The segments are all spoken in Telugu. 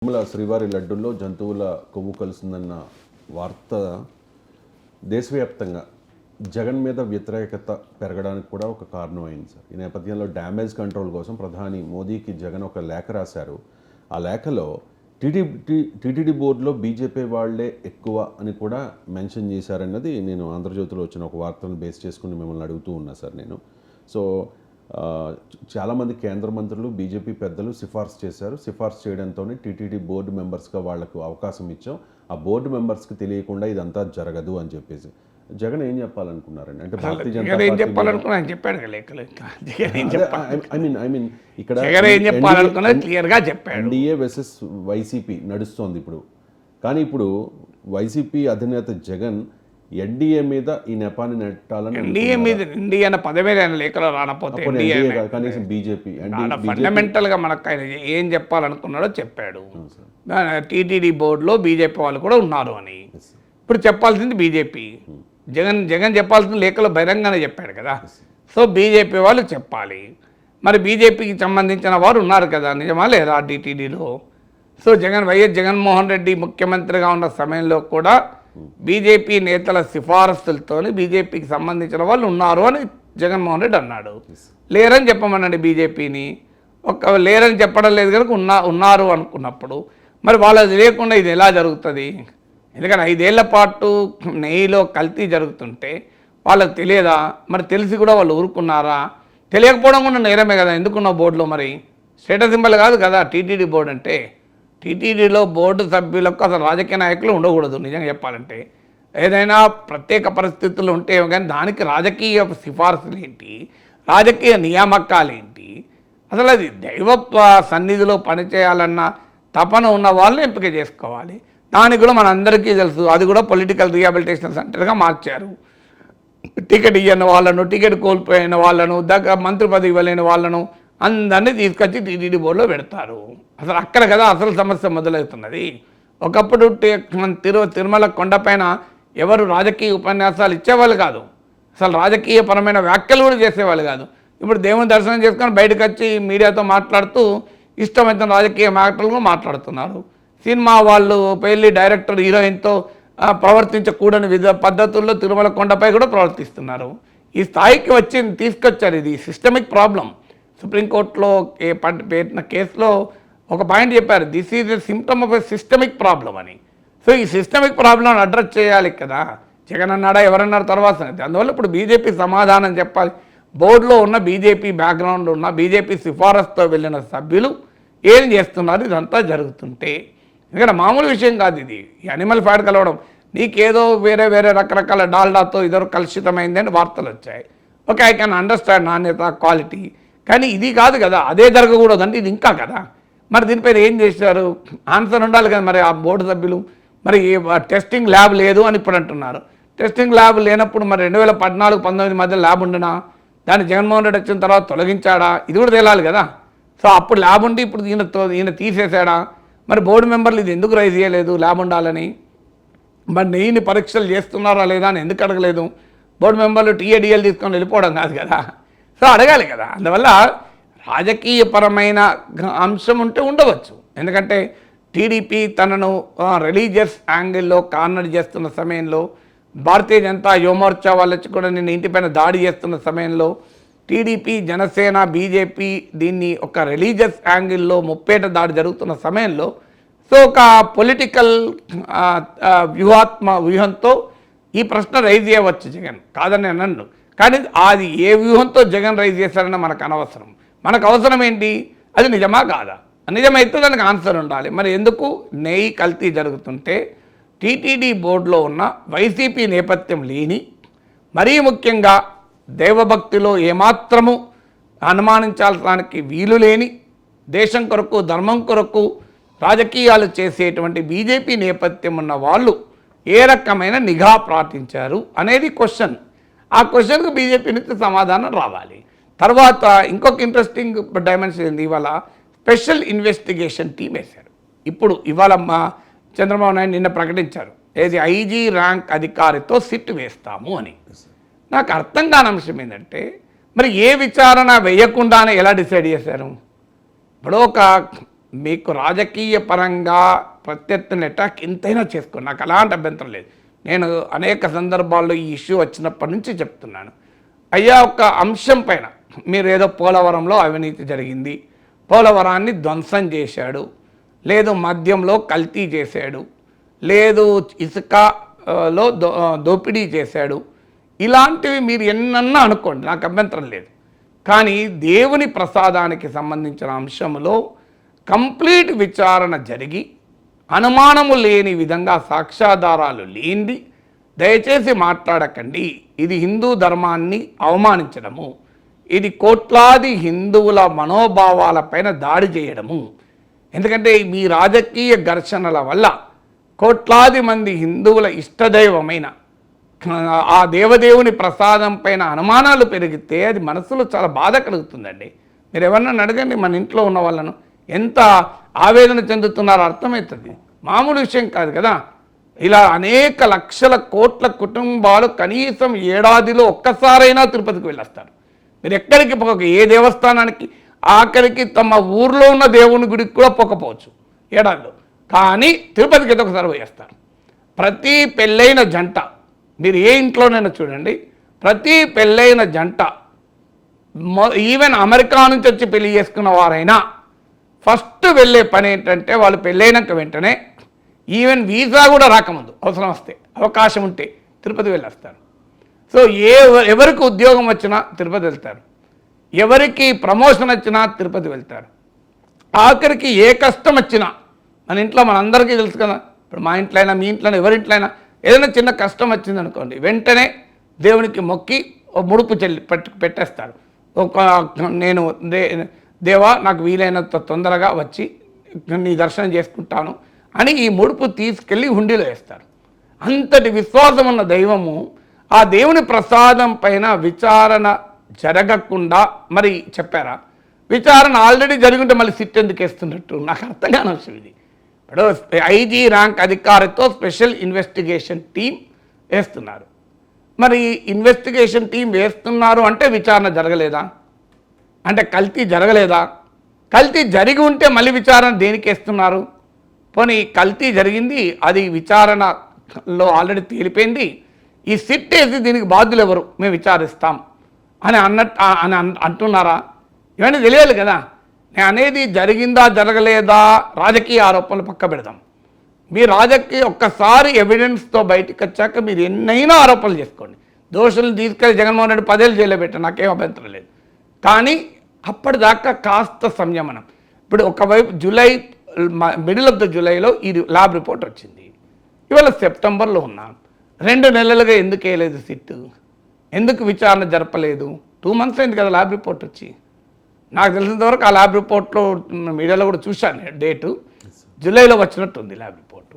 తిరుమల శ్రీవారి లడ్డుల్లో జంతువుల కొవ్వు కలుస్తుందన్న వార్త దేశవ్యాప్తంగా జగన్ మీద వ్యతిరేకత పెరగడానికి కూడా ఒక కారణం అయింది సార్. ఈ నేపథ్యంలో డ్యామేజ్ కంట్రోల్ కోసం ప్రధాని మోదీకి జగన్ ఒక లేఖ రాశారు. ఆ లేఖలో టీటీడీ బోర్డులో బీజేపీ వాళ్లే ఎక్కువ అని కూడా మెన్షన్ చేశారన్నది నేను ఆంధ్రజ్యోతిలో వచ్చిన ఒక వార్తను బేస్ చేసుకుని మిమ్మల్ని అడుగుతూ ఉన్నా సార్ నేను. సో చాలామంది కేంద్ర మంత్రులు బీజేపీ పెద్దలు సిఫార్సు చేశారు. సిఫార్సు చేయడంతో టీటీడీ బోర్డు మెంబర్స్గా వాళ్లకు అవకాశం ఇచ్చాం. ఆ బోర్డు మెంబర్స్కి తెలియకుండా ఇదంతా జరగదు అని చెప్పేసి జగన్ ఏం చెప్పాలనుకున్నారండి? అంటే Bharatiya Janata Party NDA versus YCP నడుస్తోంది ఇప్పుడు. కానీ ఇప్పుడు వైసీపీ అధినేత జగన్ ఎన్డీఏ మీద ఈ నెపాన్ని నెట్టాలని ఎన్డీఏ అన్న పదమే లేఖలో రానపోతే కనీసం బీజేపీ ఫండమెంటల్ గా మనకు ఆయన ఏం చెప్పాలనుకున్నాడో చెప్పాడు. టీటీడీ బోర్డులో బీజేపీ వాళ్ళు కూడా ఉన్నారు అని ఇప్పుడు చెప్పాల్సింది బీజేపీ. జగన్ చెప్పాల్సిన లేఖలో బహిరంగానే చెప్పాడు కదా. సో బీజేపీ వాళ్ళు చెప్పాలి. మరి బీజేపీకి సంబంధించిన వారు ఉన్నారు కదా, నిజమా లేదా టీటీడీలో? సో వైఎస్ జగన్మోహన్ రెడ్డి ముఖ్యమంత్రిగా ఉన్న సమయంలో కూడా బీజేపీ నేతల సిఫారసులతో బీజేపీకి సంబంధించిన వాళ్ళు ఉన్నారు అని జగన్మోహన్ రెడ్డి అన్నాడు. లేరని చెప్పమనండి బీజేపీని. లేరని చెప్పడం లేదు కనుక ఉన్నారు అనుకున్నప్పుడు మరి వాళ్ళది లేకుండా ఇది ఎలా జరుగుతుంది? ఎందుకంటే 5 ఏళ్ల పాటు నెయ్యిలో కల్తీ జరుగుతుంటే వాళ్ళకి తెలియదా? మరి తెలిసి కూడా వాళ్ళు ఊరుకున్నారా? తెలియకపోవడం కూడా నేరమే కదా. ఎందుకున్న బోర్డులో మరి స్టేటస్ సింబల్ కాదు కదా టీటీడీ బోర్డు అంటే. టీటీడీలో బోర్డు సభ్యులకు అసలు రాజకీయ నాయకులు ఉండకూడదు నిజంగా చెప్పాలంటే. ఏదైనా ప్రత్యేక పరిస్థితులు ఉంటే కానీ దానికి రాజకీయ సిఫార్సులు ఏంటి, రాజకీయ నియామకాలు ఏంటి? అసలు అది దైవ సన్నిధిలో పనిచేయాలన్న తపన ఉన్న వాళ్ళని ఎంపిక చేసుకోవాలి. దానికి కూడా మనందరికీ తెలుసు, అది కూడా పొలిటికల్ రీహాబిలిటేషన్ సెంటర్గా మార్చారు. టికెట్ ఇవ్వని వాళ్ళను, టికెట్ కోల్పోయిన వాళ్ళను, మంత్రి పదవి ఇవ్వలేని వాళ్ళను అందరినీ తీసుకొచ్చి టీటీడీ బోర్డులో పెడతారు. అసలు అక్కడ కదా అసలు సమస్య మొదలవుతున్నది. ఒకప్పుడు తిరుమల కొండపైన ఎవరు రాజకీయ ఉపన్యాసాలు ఇచ్చేవాళ్ళు కాదు, అసలు రాజకీయపరమైన వ్యాఖ్యలు కూడా చేసేవాళ్ళు కాదు. ఇప్పుడు దేవుని దర్శనం చేసుకొని బయటకు వచ్చి మీడియాతో మాట్లాడుతూ ఇష్టమైన రాజకీయ మాటలు మాట్లాడుతున్నారు. సినిమా వాళ్ళు పెళ్ళి డైరెక్టర్ హీరోయిన్తో ప్రవర్తించకూడని పద్ధతుల్లో తిరుమల కొండపై కూడా ప్రవర్తిస్తున్నారు. ఈ స్థాయికి తీసుకొచ్చారు. ఇది సిస్టమిక్ ప్రాబ్లం. సుప్రీంకోర్టులో పెట్టిన కేసులో ఒక పాయింట్ చెప్పారు, this is a symptom of a systemic problem అని. సో ఈ సిస్టమిక్ ప్రాబ్లం అడ్రస్ చేయాలి కదా. జగన్ అన్నాడా ఎవరన్నారు తర్వాత. అందువల్ల ఇప్పుడు బీజేపీ సమాధానం చెప్పాలి. బోర్డులో ఉన్న బీజేపీ బ్యాక్గ్రౌండ్ ఉన్న బీజేపీ సిఫారసుతో వెళ్ళిన సభ్యులు ఏం చేస్తున్నారు ఇదంతా జరుగుతుంటే? ఎందుకంటే మామూలు విషయం కాదు ఇది. ఈ అనిమల్ ఫ్యాట్ కలవడం నీకేదో వేరే రకరకాల డాల్డాతో ఇద్దరు కలుషితమైంది అని వార్తలు వచ్చాయి. ఓకే, ఐ కెన్ అండర్స్టాండ్ నాణ్యత, క్వాలిటీ. కానీ ఇది కాదు కదా, అదే జరగకూడదు అంటే ఇది ఇంకా కదా. మరి దీనిపైన ఏం చేశారు? ఆన్సర్ ఉండాలి కదా. మరి ఆ బోర్డు సభ్యులు మరి టెస్టింగ్ ల్యాబ్ లేదు అని ఇప్పుడు అంటున్నారు. టెస్టింగ్ ల్యాబ్ లేనప్పుడు మరి 2014-19 మధ్య ల్యాబ్ ఉండనా? దాన్ని జగన్మోహన్ రెడ్డి వచ్చిన తర్వాత తొలగించాడా? ఇది కూడా తేలాలి కదా. సో అప్పుడు ల్యాబ్ ఉండి ఇప్పుడు ఈయన తీసేసాడా? మరి బోర్డు మెంబర్లు ఇది ఎందుకు రైజ్ చేయలేదు ల్యాబ్ ఉండాలని? మరి నెయ్యిని పరీక్షలు చేస్తున్నారా లేదా అని ఎందుకు అడగలేదు? బోర్డు మెంబర్లు టీఏడిఎల్ తీసుకొని వెళ్ళిపోవడం కాదు కదా. సో అడగాలి కదా. అందువల్ల రాజకీయపరమైన అంశం ఉంటే ఉండవచ్చు. ఎందుకంటే టీడీపీ తనను రిలీజియస్ యాంగిల్లో కార్నర్ చేస్తున్న సమయంలో, భారతీయ జనతా యువమోర్చా వాళ్ళు వచ్చి కూడా నిన్న ఇంటిపైన దాడి చేస్తున్న సమయంలో, టీడీపీ, జనసేన, బీజేపీ దీన్ని ఒక రిలీజియస్ యాంగిల్లో ముప్పేట దాడి జరుగుతున్న సమయంలో సో ఒక పొలిటికల్ వ్యూహంతో ఈ ప్రశ్న రైజ్ చేయవచ్చు జగన్, కాదని అన్నాను. కానీ అది ఏ వ్యూహంతో జగన్ రైజ్ చేశారన్న మనకు అనవసరం. మనకు అవసరం ఏంటి? అది నిజమా కాదా? నిజమైతే దానికి ఆన్సర్ ఉండాలి. మరి ఎందుకు నెయ్యి కల్తీ జరుగుతుంటే టీటీడీ బోర్డులో ఉన్న వైసీపీ నేపథ్యం లేని, మరీ ముఖ్యంగా దైవభక్తిలో ఏమాత్రము అనుమానించాల్సడానికి వీలు లేని, దేశం కొరకు ధర్మం కొరకు రాజకీయాలు చేసేటువంటి బీజేపీ నేపథ్యం ఉన్న వాళ్ళు ఏ రకమైన నిఘా పాటించారు అనేది క్వశ్చన్. ఆ క్వశ్చన్కు బీజేపీ నుంచి సమాధానం రావాలి. తర్వాత ఇంకొక ఇంట్రెస్టింగ్ డైమెన్షన్ ఏంది, ఇవాళ స్పెషల్ ఇన్వెస్టిగేషన్ టీం వేశారు. ఇవాళ మా చంద్రబాబు నాయుడు నిన్న ప్రకటించారు, ఏది ఐజీ ర్యాంక్ అధికారితో సిట్ వేస్తాము అని. నాకు అర్థం కాని అంశం ఏంటంటే మరి ఏ విచారణ వేయకుండానే ఎలా డిసైడ్ చేశారు? ఇప్పుడు ఒక మీకు రాజకీయ పరంగా ప్రత్యర్థిని అటాక్ ఎంతైనా చేసుకోండి, నాకు అలాంటి అభ్యంతరం లేదు. నేను అనేక సందర్భాల్లో ఈ ఇష్యూ వచ్చినప్పటి నుంచి చెప్తున్నాను, అయ్యా ఒక అంశం పైన మీరు ఏదో పోలవరంలో అవినీతి జరిగింది, పోలవరాన్ని ధ్వంసం చేశాడు, లేదు మద్యంలో కల్తీ చేశాడు, లేదు ఇసుకలో దోపిడీ చేశాడు, ఇలాంటివి మీరు ఎన్నన్నా అనుకోండి, నాకు అభ్యంతరం లేదు. కానీ దేవుని ప్రసాదానికి సంబంధించిన అంశంలో కంప్లీట్ విచారణ జరిగి అనుమానము లేని విధంగా సాక్ష్యాధారాలు లేనిది దయచేసి మాట్లాడకండి. ఇది హిందూ ధర్మాన్ని అవమానించడము, ఇది కోట్లాది హిందువుల మనోభావాలపైన దాడి చేయడము. ఎందుకంటే మీ రాజకీయ ఘర్షణల వల్ల కోట్లాది మంది హిందువుల ఇష్టదైవమైన ఆ దేవదేవుని ప్రసాదం పైన అనుమానాలు పెరిగితే అది మనసులో చాలా బాధ కలుగుతుందండి. మీరు ఎవరన్నా అడగండి, మన ఇంట్లో ఉన్న వాళ్ళను ఎంత ఆవేదన చెందుతున్నారో అర్థమవుతుంది. మామూలు విషయం కాదు కదా. ఇలా అనేక లక్షల కోట్ల కుటుంబాలు కనీసం ఏడాదిలో ఒక్కసారైనా తిరుపతికి వెళ్ళొస్తారు. మీరు ఎక్కడికి పోక, ఏ దేవస్థానానికి, ఆఖరికి తమ ఊర్లో ఉన్న దేవుని గుడికి కూడా పోకపోవచ్చు ఏడాదిలో, కానీ తిరుపతికి అయితే ఒకసారి పోయేస్తారు. ప్రతి పెళ్ళైన జంట, మీరు ఏ ఇంట్లోనైనా చూడండి, ప్రతి పెళ్ళైన జంట ఈవెన్ అమెరికా నుంచి వచ్చి పెళ్లి చేసుకున్న వారైనా ఫస్ట్ వెళ్ళే పని ఏంటంటే, వాళ్ళు పెళ్ళైనాక వెంటనే ఈవెన్ వీసా కూడా రాకముందు అవసరం వస్తే, అవకాశం ఉంటే తిరుపతి వెళ్ళొస్తారు. సో ఎవరికి ఉద్యోగం వచ్చినా తిరుపతి వెళ్తారు, ఎవరికి ప్రమోషన్ వచ్చినా తిరుపతి వెళ్తారు. ఆఖరికి ఏ కష్టం వచ్చినా, మన ఇంట్లో మనందరికీ తెలుసు కదా, ఇప్పుడు మా ఇంట్లో అయినా మీ ఇంట్లో అయినా ఎవరింట్లో అయినా ఏదైనా చిన్న కష్టం వచ్చింది అనుకోండి, వెంటనే దేవునికి మొక్కి ముడుపు పెట్టేస్తారు. నేను దేవా నాకు వీలైనంత తొందరగా వచ్చి నీ దర్శనం చేసుకుంటాను అని ఈ ముడుపు తీసుకెళ్ళి హుండీలో వేస్తారు. అంతటి విశ్వాసం ఉన్న దైవము ఆ దేవుని ప్రసాదం పైన విచారణ జరగకుండా మరి చెప్పారా? విచారణ ఆల్రెడీ జరుగుంటే మళ్ళీ సిట్ ఎందుకు వేస్తున్నట్టు నాకు అర్థం కాని విషయం ఇది. ఇప్పుడు ఐజీ ర్యాంక్ అధికారితో స్పెషల్ ఇన్వెస్టిగేషన్ టీం వేస్తున్నారు. మరి ఇన్వెస్టిగేషన్ టీం వేస్తున్నారు అంటే విచారణ జరగలేదా? అంటే కల్తీ జరగలేదా? కల్తీ జరిగి ఉంటే మళ్ళీ విచారణ దేనికి వేస్తున్నారు? పోనీ కల్తీ జరిగింది, అది విచారణలో ఆల్రెడీ తేలిపోయింది, ఈ సిట్ వేసి దీనికి బాధ్యులు ఎవరు, మేము విచారిస్తాం అని అంటున్నారా? ఇవన్నీ తెలియాలి కదా. నేను అనేది జరిగిందా జరగలేదా రాజకీయ ఆరోపణలు పక్క పెడదాం. మీ రాజకీయ ఒక్కసారి ఎవిడెన్స్తో బయటకు వచ్చాక మీరు ఎన్నైనా ఆరోపణలు చేసుకోండి. దోషులను తీసుకెళ్ళి జగన్మోహన్ రెడ్డి 10 ఏళ్ళు జైల్లో పెట్టాను, నాకేం అభ్యంతరం లేదు. కానీ అప్పటిదాకా కాస్త సంయమనం. ఇప్పుడు ఒకవైపు జూలై మిడిల్ ఆఫ్ ద జూలైలో ఈ ల్యాబ్ రిపోర్ట్ వచ్చింది, ఇవాళ సెప్టెంబర్లో ఉన్నాం. 2 నెలలుగా ఎందుకు వేయలేదు సిట్టు? ఎందుకు విచారణ జరపలేదు? 2 మంత్స్ అయింది కదా ల్యాబ్ రిపోర్ట్ వచ్చి. నాకు తెలిసినంత వరకు ఆ ల్యాబ్ రిపోర్ట్లో మీడియాలో కూడా చూశాను, డేటు జూలైలో వచ్చినట్టుంది lab report,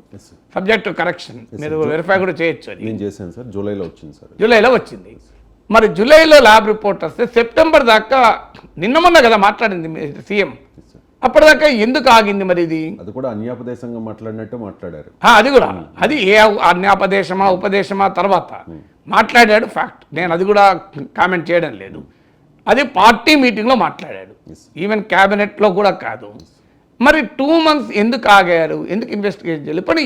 subject to correction. మీరు వెరిఫై కూడా చేయొచ్చు. అది నేను చేశాను సార్, జూలైలో వచ్చింది సార్. జూలైలో వచ్చింది. మరి జూలైలో ల్యాబ్ రిపోర్ట్ వస్తే సెప్టెంబర్ దాకా నిన్న మొన్న కదా మాట్లాడింది సీఎం, అప్పటిదాకా ఎందుకు ఆగింది? మరి ఇది అది కూడా అన్యాపదేశంగా మాట్లాడినట్టు మాట్లాడారు. అది కూడా, అది ఏ అన్యాపదేశమా ఉపదేశమా తర్వాత మాట్లాడాడు, ఫ్యాక్ట్. నేను అది కూడా కామెంట్ చేయడం లేదు. అది పార్టీ మీటింగ్లో మాట్లాడాడు, ఈవెన్ క్యాబినెట్లో కూడా కాదు. మరి 2 మంత్స్ ఎందుకు ఆగారు? ఎందుకు ఇన్వెస్టిగేషన్ చేయాలి? పని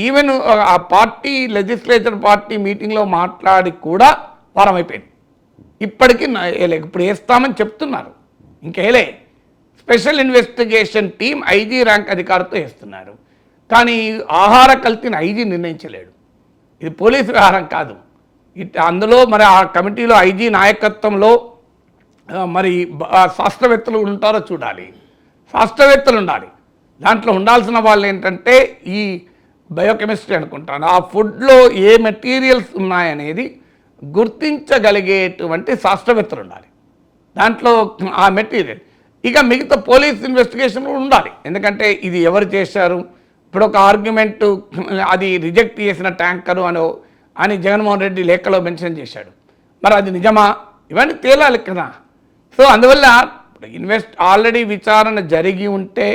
ఈవెన్ ఆ పార్టీ లెజిస్లేచర్ పార్టీ మీటింగ్లో మాట్లాడి కూడా వారం అయిపోయింది. ఇప్పటికీ ఇప్పుడు వేస్తామని చెప్తున్నారు, ఇంకేలే. Special investigation team IG rank అధికారితో వేస్తున్నారు. కానీ ఆహార కల్తీని ఐజీ నిర్ణయించలేడు, ఇది పోలీసు వ్యవహారం కాదు. అందులో మరి ఆ కమిటీలో ఐజీ నాయకత్వంలో మరి శాస్త్రవేత్తలు ఉంటారో చూడాలి, శాస్త్రవేత్తలు ఉండాలి. దాంట్లో ఉండాల్సిన వాళ్ళు ఏంటంటే ఈ బయోకెమిస్ట్రీ అనుకుంటాను, ఆ ఫుడ్లో ఏ మెటీరియల్స్ ఉన్నాయనేది గుర్తించగలిగేటువంటి శాస్త్రవేత్తలు ఉండాలి దాంట్లో ఆ మెటీరియల్. ఇక మిగతా పోలీస్ ఇన్వెస్టిగేషన్ ఉండాలి, ఎందుకంటే ఇది ఎవరు చేశారు. ఇప్పుడు ఒక ఆర్గ్యుమెంట్, అది రిజెక్ట్ చేసిన ట్యాంకరు అని జగన్మోహన్ రెడ్డి లేఖలో మెన్షన్ చేశాడు, మరి అది నిజమా? ఇవన్నీ తేలాలి కదా. సో అందువల్ల ఆల్రెడీ విచారణ జరిగి ఉంటే,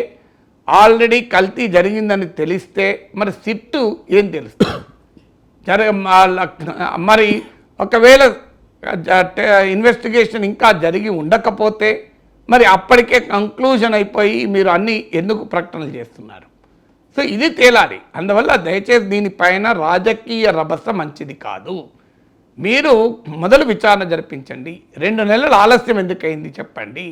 ఆల్రెడీ కల్తీ జరిగిందని తెలిస్తే మరి సిట్టు ఏం తెలుస్తుంది? మరి ఒకవేళ ఇన్వెస్టిగేషన్ ఇంకా జరిగి ఉండకపోతే మరి అప్పటికే కంక్లూజన్ అయిపోయి మీరు అన్ని ఎందుకు ప్రకటనలు చేస్తున్నారు? సో ఇది తేలాలి. అందువల్ల దయచేసి దీనిపైన రాజకీయ రభస మంచిది కాదు. మీరు మొదలు విచారణ జరిపించండి. 2 నెలలు ఆలస్యం ఎందుకయింది చెప్పండి.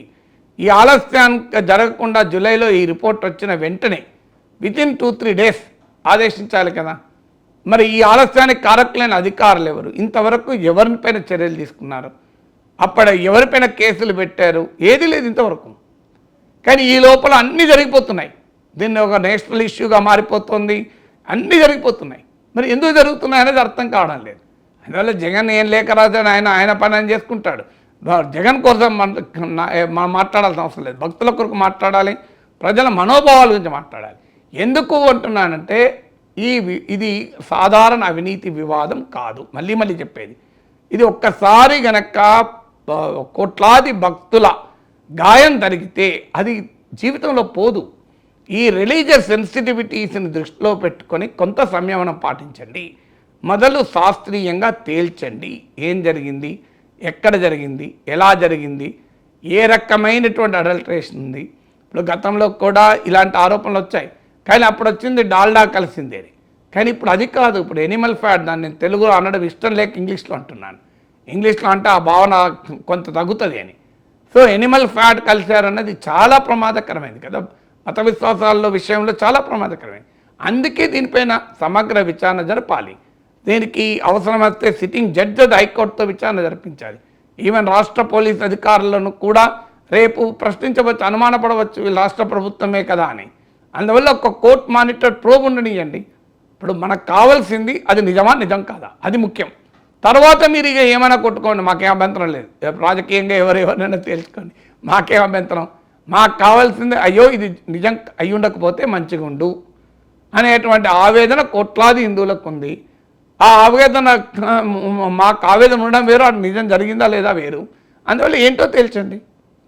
ఈ ఆలస్యానికి జరగకుండా జూలైలో ఈ రిపోర్ట్ వచ్చిన వెంటనే వితిన్ 2-3 డేస్ ఆదేశించాలి కదా. మరి ఈ ఆలస్యానికి కారకులైన అధికారులు ఎవరు? ఇంతవరకు ఎవరిపైన చర్యలు తీసుకున్నారు? అప్పుడు ఎవరిపైన కేసులు పెట్టారు? ఏది లేదు ఇంతవరకు. కానీ ఈ లోపల అన్నీ జరిగిపోతున్నాయి. దీన్ని ఒక నేషనల్ ఇష్యూగా మారిపోతుంది. అన్నీ జరిగిపోతున్నాయి. మరి ఎందుకు జరుగుతున్నాయి అనేది అర్థం కావడం లేదు. అందువల్ల జగన్ ఏం లేఖ రాజని ఆయన పని ఆయన చేసుకుంటాడు. జగన్ కోసం మనం మాట్లాడాల్సిన అవసరం లేదు. భక్తుల కొరకు మాట్లాడాలి, ప్రజల మనోభావాల గురించి మాట్లాడాలి. ఎందుకు అంటున్నానంటే ఇది సాధారణ అవినీతి వివాదం కాదు. మళ్ళీ చెప్పేది ఇది. ఒక్కసారి గనక కోట్లాది భక్తుల గాయం జరిగితే అది జీవితంలో పోదు. ఈ రిలీజియస్ సెన్సిటివిటీస్ని దృష్టిలో పెట్టుకొని కొంత సంయమనం పాటించండి. మొదలు శాస్త్రీయంగా తేల్చండి. ఏం జరిగింది, ఎక్కడ జరిగింది, ఎలా జరిగింది, ఏ రకమైనటువంటి అడల్ట్రేషన్ ఉంది. ఇప్పుడు గతంలో కూడా ఇలాంటి ఆరోపణలు వచ్చాయి. కానీ అప్పుడు వచ్చింది డాల్డా కలిసిందే. కానీ ఇప్పుడు అది కాదు. ఇప్పుడు ఎనిమల్ ఫ్యాట్, దాన్ని నేను తెలుగులో అనడం ఇష్టం లేక ఇంగ్లీష్లో అంటున్నాను. ఇంగ్లీష్లో అంటే ఆ భావన కొంత తగ్గుతుంది అని. సో ఎనిమల్ ఫ్యాట్ కలిశారన్నది చాలా ప్రమాదకరమైంది కదా. మత విశ్వాసాల విషయంలో చాలా ప్రమాదకరమైంది. అందుకే దీనిపైన సమగ్ర విచారణ జరపాలి. దీనికి అవసరమైతే సిట్టింగ్ జడ్జి హైకోర్టుతో విచారణ జరిపించాలి. ఈవెన్ రాష్ట్ర పోలీస్ అధికారులను కూడా రేపు ప్రశ్నించవచ్చు, అనుమానపడవచ్చు వీళ్ళు రాష్ట్ర ప్రభుత్వమే కదా అని. అందువల్ల ఒక కోర్ట్ మానిటర్ ప్రోబ్ ఉండనియండి. ఇప్పుడు మనకు కావాల్సింది అది నిజమా నిజం కాదా, అది ముఖ్యం. తర్వాత మీరు ఇక ఏమైనా కొట్టుకోండి, మాకేం అభ్యంతరం లేదు. రాజకీయంగా ఎవరెవరైనా తేల్చుకోండి, మాకేం అభ్యంతరం. మాకు కావాల్సింది అయ్యో ఇది నిజం అయి ఉండకపోతే మంచిగా ఉండు అనేటువంటి ఆవేదన కోట్లాది హిందువులకు ఉంది. ఆ ఆవేదన మాకు ఆవేదన ఉండడం వేరు, అది నిజం జరిగిందా లేదా వేరు. అందువల్ల ఏంటో తేల్చండి.